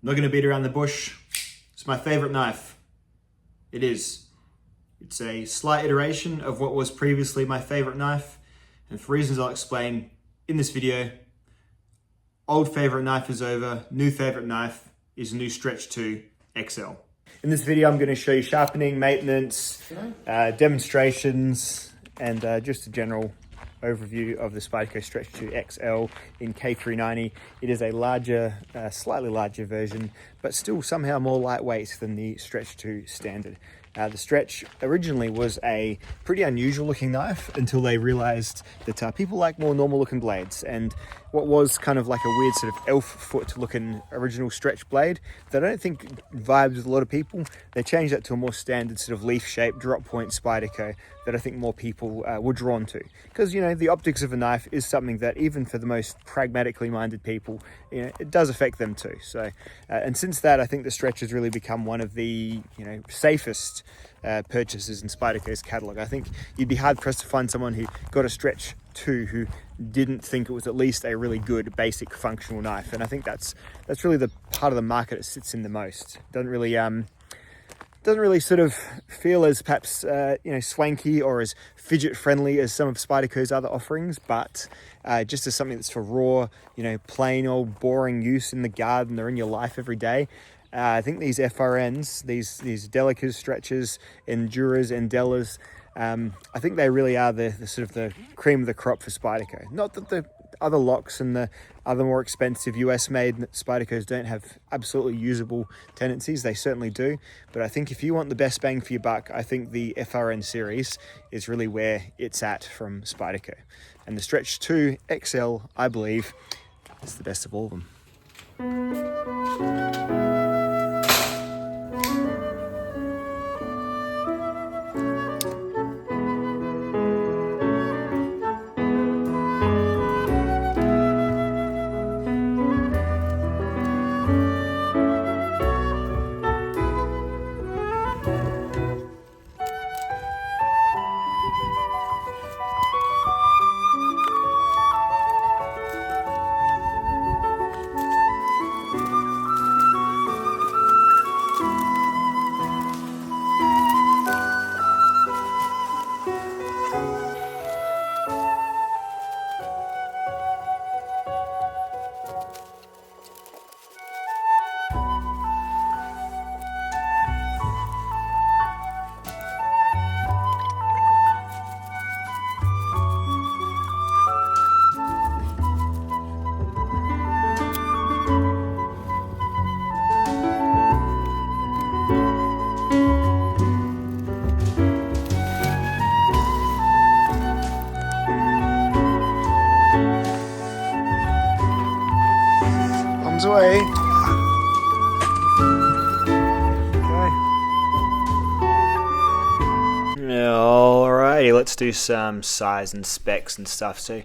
not going to beat around the bush. It's my favorite knife. It is. It's a slight iteration of what was previously my favorite knife. And for reasons I'll explain in this video, old favorite knife is over. New favorite knife is new Stretch 2 XL. In this video, I'm going to show you sharpening, maintenance, demonstrations, and just a general overview of the Spyderco Stretch 2 XL in K390. It is a larger, slightly larger version, but still somehow more lightweight than the Stretch 2 standard. The Stretch originally was a pretty unusual looking knife until they realized that people like more normal looking blades, and what was kind of like a weird sort of elf foot looking original Stretch blade that I don't think vibes with a lot of people, they changed that to a more standard sort of leaf shaped drop point Spyderco that I think more people were drawn to, because you know the optics of a knife is something that even for the most pragmatically minded people, you know, it does affect them too. So and since that, I think the Stretch has really become one of the safest purchases in Spyderco's catalog. I think you'd be hard pressed to find someone who got a Stretch 2 who didn't think it was at least a really good basic functional knife, and I think that's really the part of the market it sits in the most. Doesn't really sort of feel as perhaps swanky or as fidget friendly as some of Spyderco's other offerings, but just as something that's for raw, plain old boring use in the garden or in your life every day. I think these FRNs, these Delicas, Stretches, Enduras, Endelas, I think they really are the sort of the cream of the crop for Spyderco. Not that the other locks and the other more expensive US-made Spydercos don't have absolutely usable tendencies. They certainly do. But I think if you want the best bang for your buck, I think the FRN series is really where it's at from Spyderco. And the Stretch 2 XL, I believe, is the best of all of them. Away. Okay. Alrighty, let's do some size and specs and stuff. So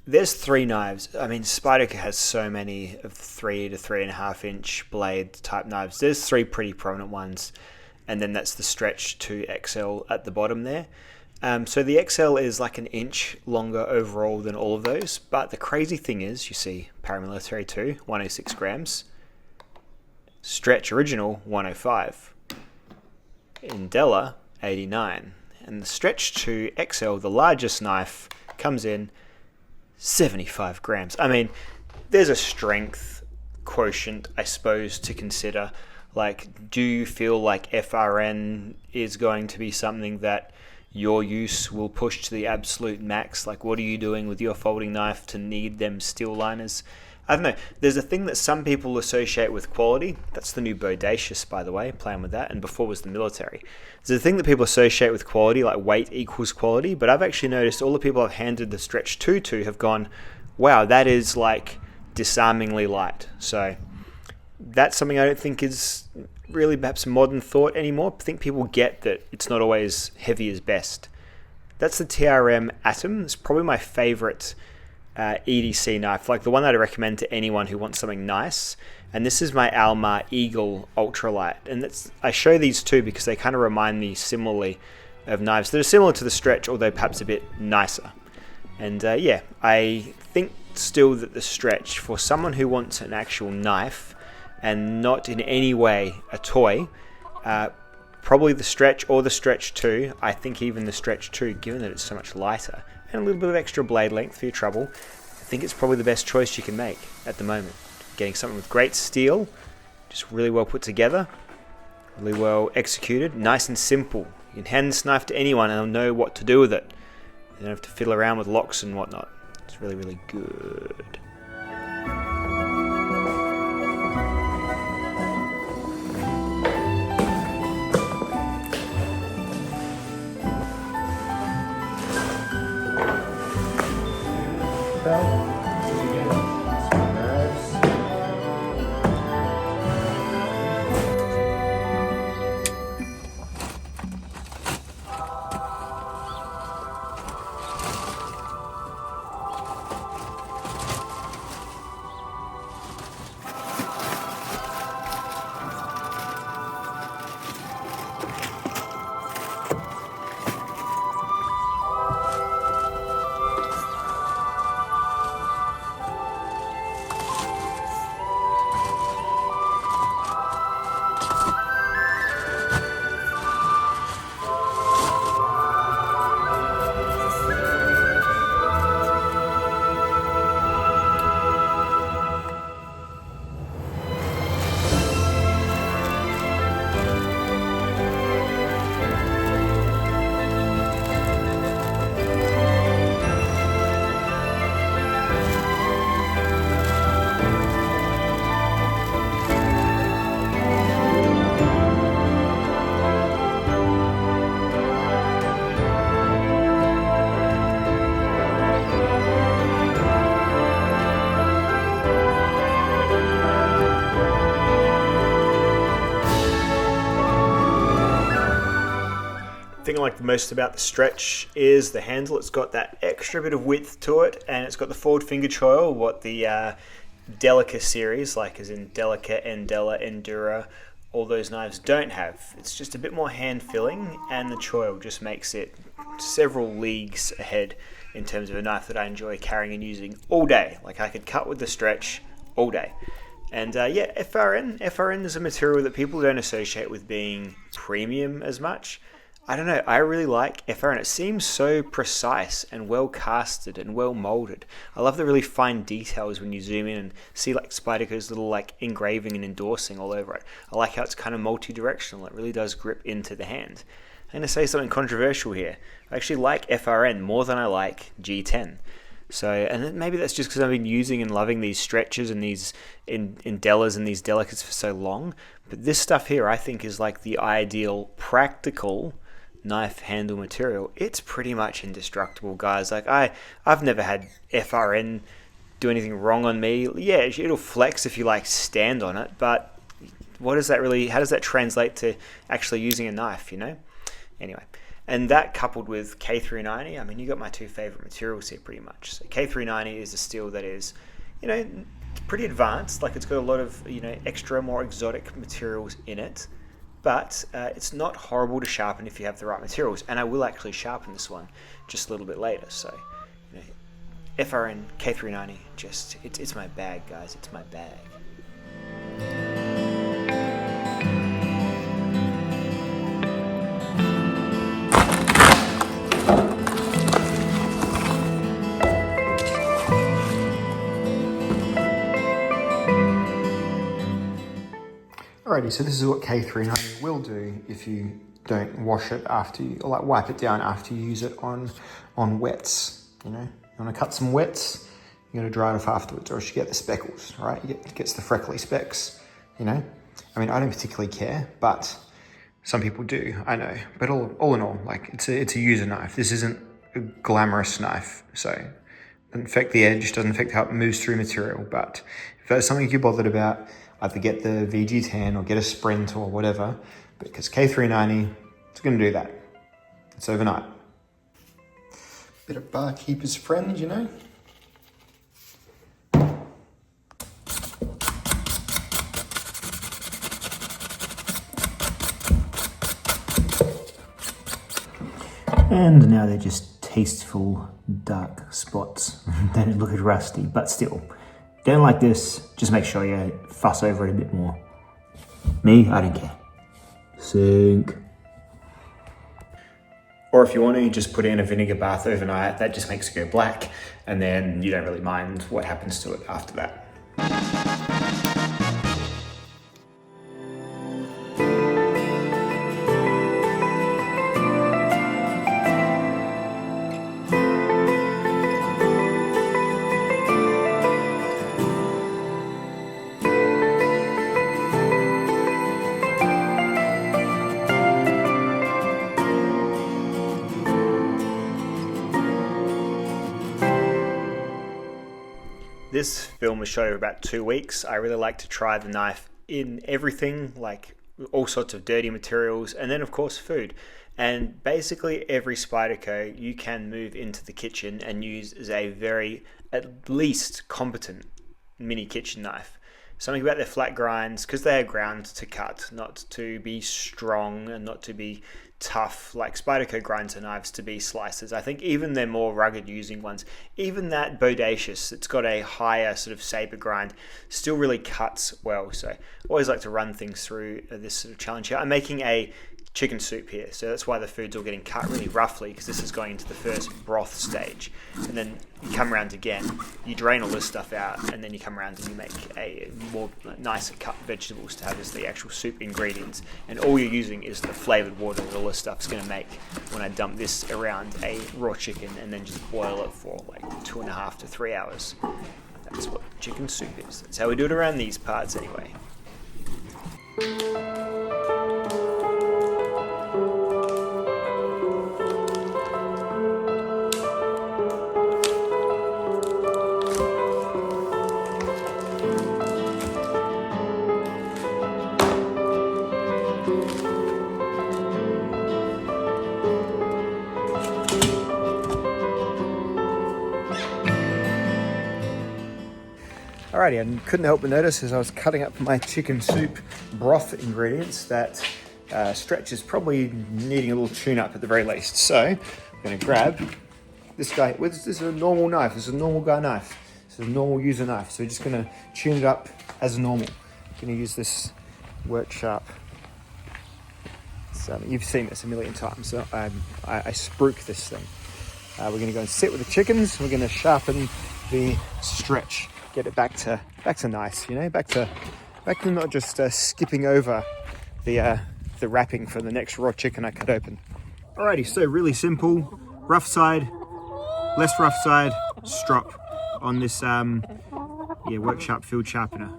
there's three knives. I mean, Spyderco has so many of the 3 to 3.5 inch blade type knives. There's three pretty prominent ones, and then that's the Stretch 2 XL at the bottom there. So the XL is like an inch longer overall than all of those, but the crazy thing is, you see Paramilitary 2, 106 grams, Stretch Original, 105, Indela, 89, and the Stretch 2 XL, the largest knife, comes in 75 grams. I mean, there's a strength quotient, I suppose, to consider. Like, do you feel like FRN is going to be something that your use will push to the absolute max? Like, what are you doing with your folding knife to need them steel liners? I don't know. There's a thing that some people associate with quality. That's the new Bodacious, by the way, playing with that. And before was the military. There's a thing that people associate with quality, like weight equals quality. But I've actually noticed all the people I've handed the Stretch 2 to have gone, wow, that is like disarmingly light. So that's something I don't think is really perhaps a modern thought anymore. I think people get that it's not always heavy is best. That's the TRM Atom. It's probably my favorite EDC knife, like the one that I recommend to anyone who wants something nice. And this is my Almar Eagle Ultralight. And I show these two because they kind of remind me similarly of knives that are similar to the Stretch, although perhaps a bit nicer. And yeah, I think still that the Stretch, for someone who wants an actual knife and not in any way a toy. Probably the Stretch or the Stretch 2. I think even the Stretch 2, given that it's so much lighter and a little bit of extra blade length for your trouble, I think it's probably the best choice you can make at the moment. Getting something with great steel, just really well put together, really well executed, nice and simple. You can hand this knife to anyone and they'll know what to do with it. You don't have to fiddle around with locks and whatnot. It's really, really good. The thing I like the most about the Stretch is the handle. It's got that extra bit of width to it, and it's got the forward finger choil, what the Delica series, like as in Delica, Endella, Endura, all those knives don't have. It's just a bit more hand filling, and the choil just makes it several leagues ahead in terms of a knife that I enjoy carrying and using all day. Like I could cut with the Stretch all day. And yeah, FRN is a material that people don't associate with being premium as much. I don't know, I really like FRN. It seems so precise and well casted and well molded. I love the really fine details when you zoom in and see like Spyderco's little like engraving and endorsing all over it. I like how it's kind of multi-directional. It really does grip into the hand. I'm going to say something controversial here. I actually like FRN more than I like G10. So, and maybe that's just because I've been using and loving these Stretches and these Indellas and these Delicas for so long. But this stuff here I think is like the ideal practical knife handle material. It's pretty much indestructible, guys. Like I've never had FRN do anything wrong on me. Yeah, it'll flex if you like stand on it, but what does that really, how does that translate to actually using a knife, you know? Anyway, and that coupled with K390, I mean, you got my two favorite materials here pretty much. So K390 is a steel that is, you know, pretty advanced. Like it's got a lot of, you know, extra, more exotic materials in it. But it's not horrible to sharpen if you have the right materials. And I will actually sharpen this one just a little bit later. So, you know, FRN K390, just, it's my bag, guys. It's my bag. Alrighty, so this is what K390 will do if you don't wash it after you, or like wipe it down after you use it on wets. You know, you want to cut some wets, you got to dry it off afterwards, or else you get the speckles, right? It gets the freckly specks. You know, I mean, I don't particularly care, but some people do. I know, but all in all, like it's a user knife. This isn't a glamorous knife, so it doesn't affect the edge, doesn't affect how it moves through material. But if that's something you're bothered about, either get the VG10 or get a Sprint or whatever, because K390, it's going to do that. It's overnight. Bit of barkeeper's friend, you know? And now they're just tasteful dark spots. They don't look as rusty, but still. Don't like this, just make sure you fuss over it a bit more. Me, I don't care. Sink. Or if you want to, you just put it in a vinegar bath overnight. That just makes it go black, and then you don't really mind what happens to it after that. This film was shot over about 2 weeks. I really like to try the knife in everything, like all sorts of dirty materials, and then of course food. And basically every Spyderco you can move into the kitchen and use as a very, at least competent mini kitchen knife. Something about their flat grinds, because they are ground to cut, not to be strong and not to be tough like Spyderco grinds and knives to be slicers. I think even their more rugged using ones, even that Bodacious, it's got a higher sort of saber grind, still really cuts well. So I always like to run things through this sort of challenge here. I'm making a chicken soup here, so that's why the food's all getting cut really roughly, because this is going into the first broth stage. And then you come around again, you drain all this stuff out, and then you come around and you make a more nicer cut vegetables to have as the actual soup ingredients. And all you're using is the flavored water that all this stuff's going to make when I dump this around a raw chicken and then just boil it for like 2.5 to 3 hours. That's what chicken soup is. That's how we do it around these parts anyway. Alrighty, I couldn't help but notice as I was cutting up my chicken soup broth ingredients that Stretch is probably needing a little tune up at the very least. So I'm going to grab this guy. This is a normal knife. This is a normal guy knife. This is a normal user knife. So we're just going to tune it up as normal. I'm going to use this Work Sharp. So you've seen this a million times. So I spruik this thing. We're going to go and sit with the chickens. We're going to sharpen the Stretch. Get it back to nice, you know, back to not just skipping over the wrapping for the next raw chicken I cut open. Alrighty, so really simple, rough side, less rough side, strop on this Work Sharp field sharpener.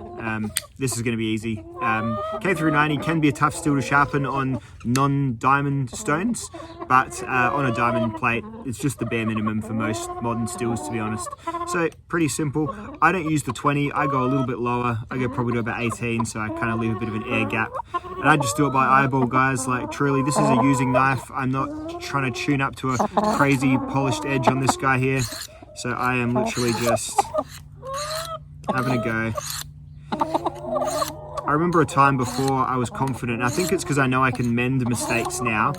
This is going to be easy. K390 can be a tough steel to sharpen on non-diamond stones, but on a diamond plate, it's just the bare minimum for most modern steels, to be honest. So pretty simple. I don't use the 20, I go a little bit lower. I go probably to about 18, so I kind of leave a bit of an air gap. And I just do it by eyeball, guys. Like truly, this is a using knife. I'm not trying to tune up to a crazy polished edge on this guy here. So I am literally just having a go. I remember a time before I was confident. I think it's because I know I can mend mistakes now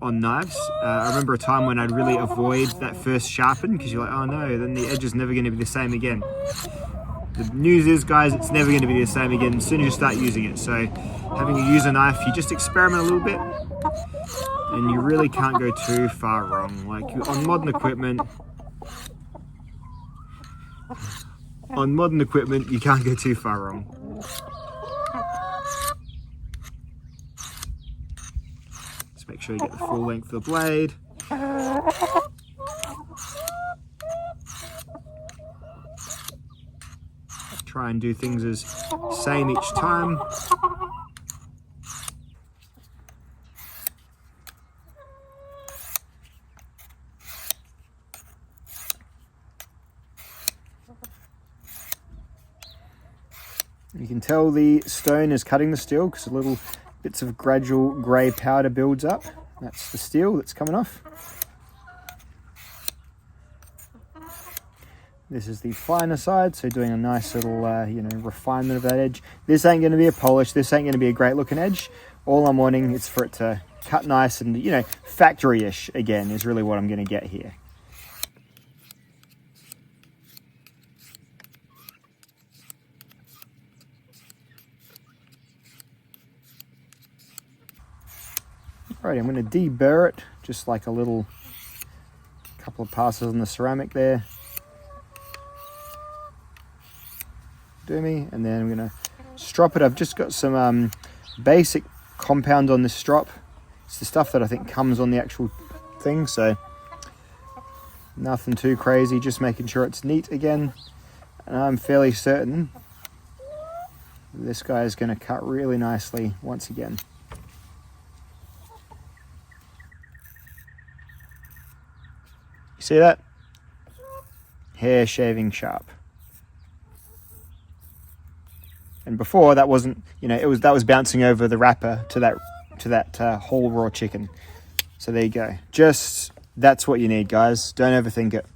on knives. I remember a time when I'd really avoid that first sharpen because you're like, oh no, then the edge is never going to be the same again. The news is, guys, it's never going to be the same again as soon as you start using it. So having a user knife, you just experiment a little bit and you really can't go too far wrong. Like on modern equipment, you can't go too far wrong. Just make sure you get the full length of the blade. Try and do things as same each time. You can tell the stone is cutting the steel because little bits of gradual grey powder builds up. That's the steel that's coming off. This is the finer side, so doing a nice little refinement of that edge. This ain't going to be a polish, this ain't going to be a great looking edge. All I'm wanting is for it to cut nice and, factory-ish again is really what I'm going to get here. Alright, I'm going to deburr it, just like a little couple of passes on the ceramic there. Do me, and then I'm going to strop it. I've just got some basic compound on this strop. It's the stuff that I think comes on the actual thing, so nothing too crazy, just making sure it's neat again. And I'm fairly certain this guy is going to cut really nicely once again. You see that? Hair shaving sharp. And before that wasn't, you know, that was bouncing over the wrapper to that whole raw chicken. So there you go. Just, that's what you need, guys. Don't overthink it.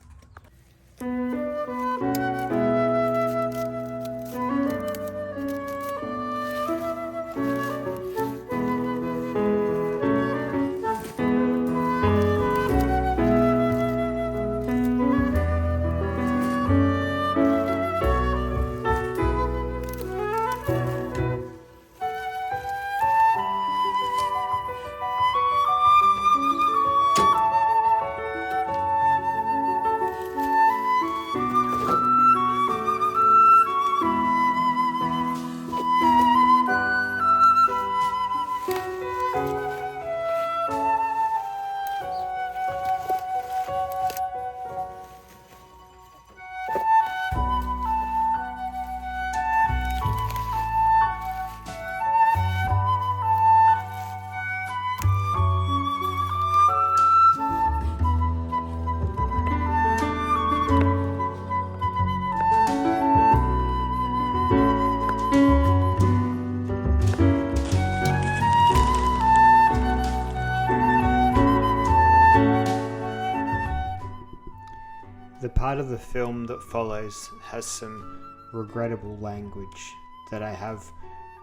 The part of the film that follows has some regrettable language that I have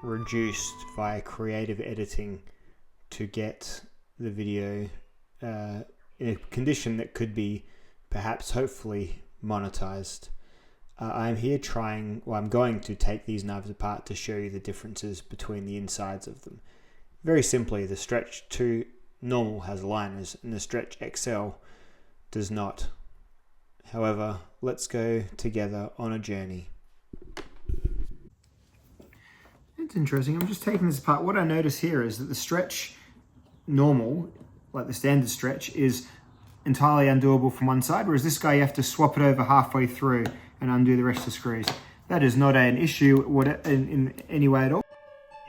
reduced via creative editing to get the video in a condition that could be perhaps hopefully monetized. I'm going to take these knives apart to show you the differences between the insides of them. Very simply, the Stretch 2 normal has liners and the Stretch XL does not. However, let's go together on a journey. It's interesting. I'm just taking this apart. What I notice here is that the Stretch normal, like the standard Stretch, is entirely undoable from one side, whereas this guy you have to swap it over halfway through and undo the rest of the screws. That is not an issue in any way at all.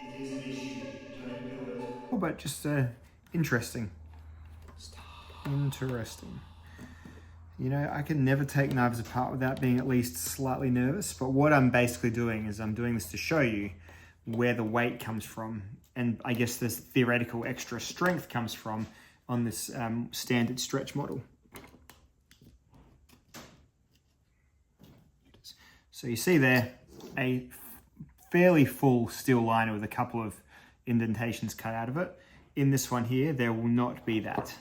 It is an issue. Don't do it. But just interesting. Interesting. You know, I can never take knives apart without being at least slightly nervous, but what I'm basically doing is I'm doing this to show you where the weight comes from, and I guess this theoretical extra strength comes from on this standard Stretch model. So you see there a fairly full steel liner with a couple of indentations cut out of it. In this one here, there will not be that.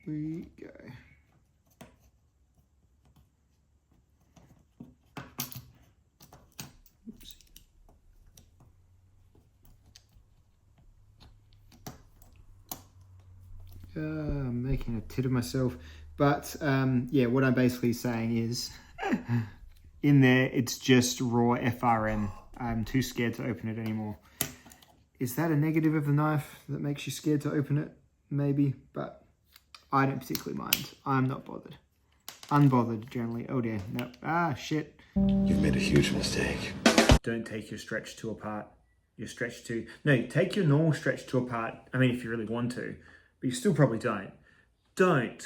We go. I'm making a tit of myself, but yeah, what I'm basically saying is in there it's just raw FRM. I'm too scared to open it anymore. Is that a negative of the knife that makes you scared to open it? Maybe, but I don't particularly mind. I'm not bothered. Unbothered generally. Oh dear, no. Ah, shit. You've made a huge mistake. Don't take your Stretch 2 apart. Your Stretch 2, no, take your normal Stretch 2 apart. I mean, if you really want to, but you still probably don't. Don't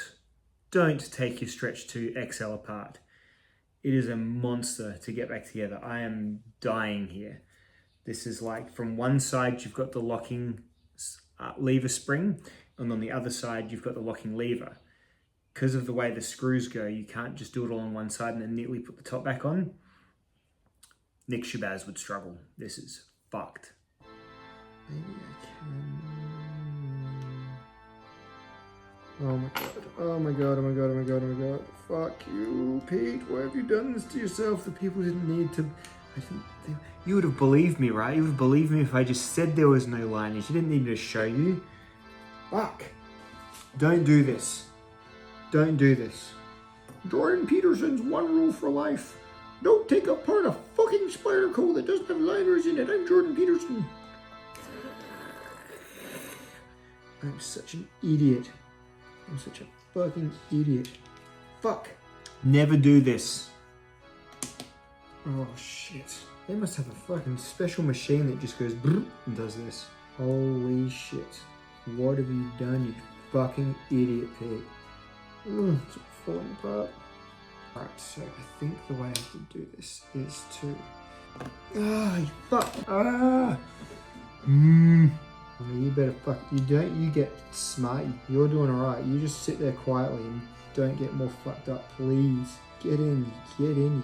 take your Stretch 2 XL apart. It is a monster to get back together. I am dying here. This is like, from one side you've got the locking lever spring, and on the other side you've got the locking lever. Because of the way the screws go, you can't just do it all on one side and then neatly put the top back on. Nick Shabazz would struggle. This is fucked. Maybe I can... Oh my god, oh my god, oh my god, oh my god, oh my god. Fuck you, Pete. Why have you done this to yourself? The people didn't need to... You would have believed me, right? You would have believed me if I just said there was no liners. You didn't need me to show you. Fuck. Don't do this. Don't do this. Jordan Peterson's one rule for life. Don't take apart a fucking spider coat that doesn't have liners in it. I'm Jordan Peterson. I'm such an idiot. I'm such a fucking idiot. Fuck. Never do this. Oh shit. They must have a fucking special machine that just goes brrr and does this. Holy shit. What have you done, you fucking idiot pig? It's falling apart. Alright, so I think the way I have to do this is to... you fuck! You better fuck... You get smart. You're doing alright. You just sit there quietly and don't get more fucked up, please. Get in, you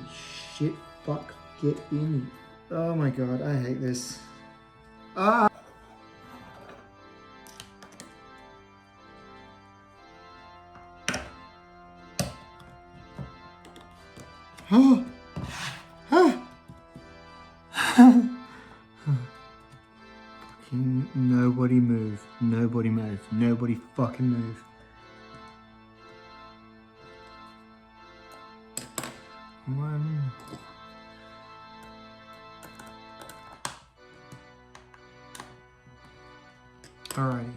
shit fuck. Get in. Oh my god, I hate this. Fucking nobody move. Nobody move. Nobody fucking move. One. Alrighty.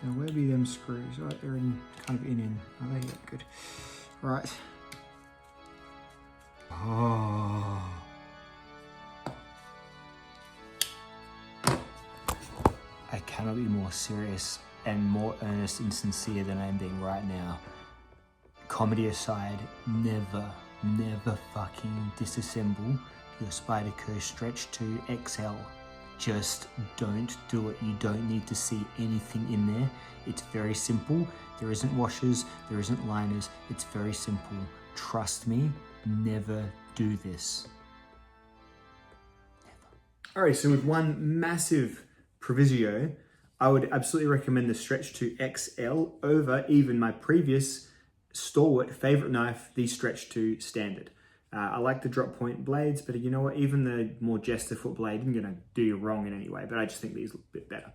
Now where be them screws? Right, they're in kind of in. Are they? Yeah, good. Right. Oh. I cannot be more serious and more earnest and sincere than I am being right now. Comedy aside, never fucking disassemble your Spyderco Stretch 2 XL. Just don't do it. You don't need to see anything in there. It's very simple. There isn't washers, there isn't liners. It's very simple. Trust me, never do this. Never. All right, so with one massive proviso, I would absolutely recommend the Stretch 2 XL over even my previous stalwart favorite knife, the Stretch 2 Standard. I like the drop point blades, but you know what? Even the more jester foot blade isn't gonna do you wrong in any way, but I just think these look a bit better.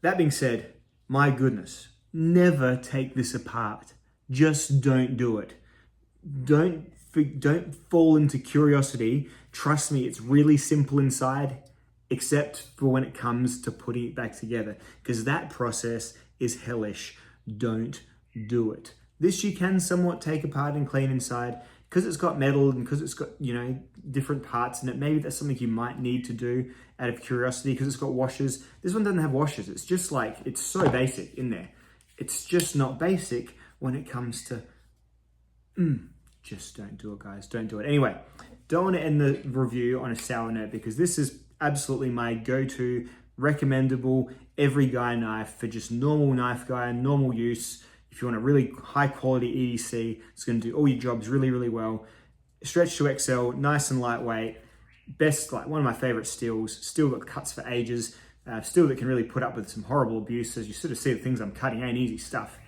That being said, my goodness, never take this apart. Just don't do it. Don't fall into curiosity. Trust me, it's really simple inside, except for when it comes to putting it back together, because that process is hellish. Don't do it. This you can somewhat take apart and clean inside, because it's got metal and because it's got, you know, different parts in it. Maybe that's something you might need to do out of curiosity because it's got washers. This one doesn't have washers. It's just like, it's so basic in there. It's just not basic when it comes to, just don't do it, guys. Don't do it. Anyway, don't want to end the review on a sour note because this is absolutely my go-to recommendable every guy knife for just normal knife guy, normal use. If you want a really high quality EDC, it's going to do all your jobs really, really well. Stretch 2 XL, nice and lightweight. Best, like one of my favorite steels. Steel that cuts for ages. Steel that can really put up with some horrible abuse. As you sort of see the things I'm cutting, ain't easy stuff.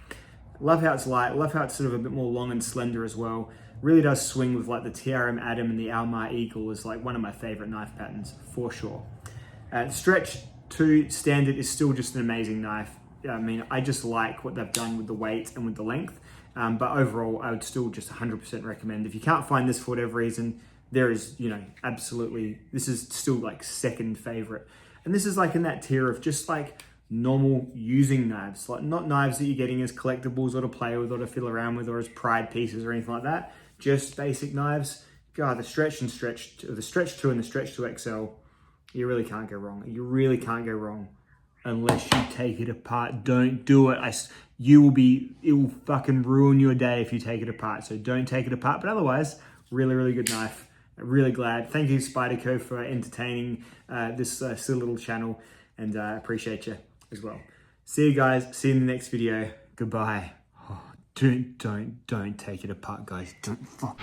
Love how it's light. Love how it's sort of a bit more long and slender as well. Really does swing with like the TRM Adam and the Almar Eagle is like one of my favorite knife patterns for sure. Stretch 2 Standard is still just an amazing knife. I mean, I just like what they've done with the weight and with the length, but overall, I would still just 100% recommend. If you can't find this for whatever reason, there is, you know, absolutely, this is still like second favorite. And this is like in that tier of just like normal using knives, like not knives that you're getting as collectibles or to play with or to fiddle around with or as pride pieces or anything like that. Just basic knives. God, the Stretch 2 and the Stretch 2 XL, you really can't go wrong. You really can't go wrong. Unless you take it apart, don't do it. It will fucking ruin your day if you take it apart. So don't take it apart. But otherwise, really, really good knife. Really glad. Thank you, Spyderco, for entertaining this silly little channel, and I appreciate you as well. See you guys. See you in the next video. Goodbye. Oh, don't take it apart, guys. Don't fuck.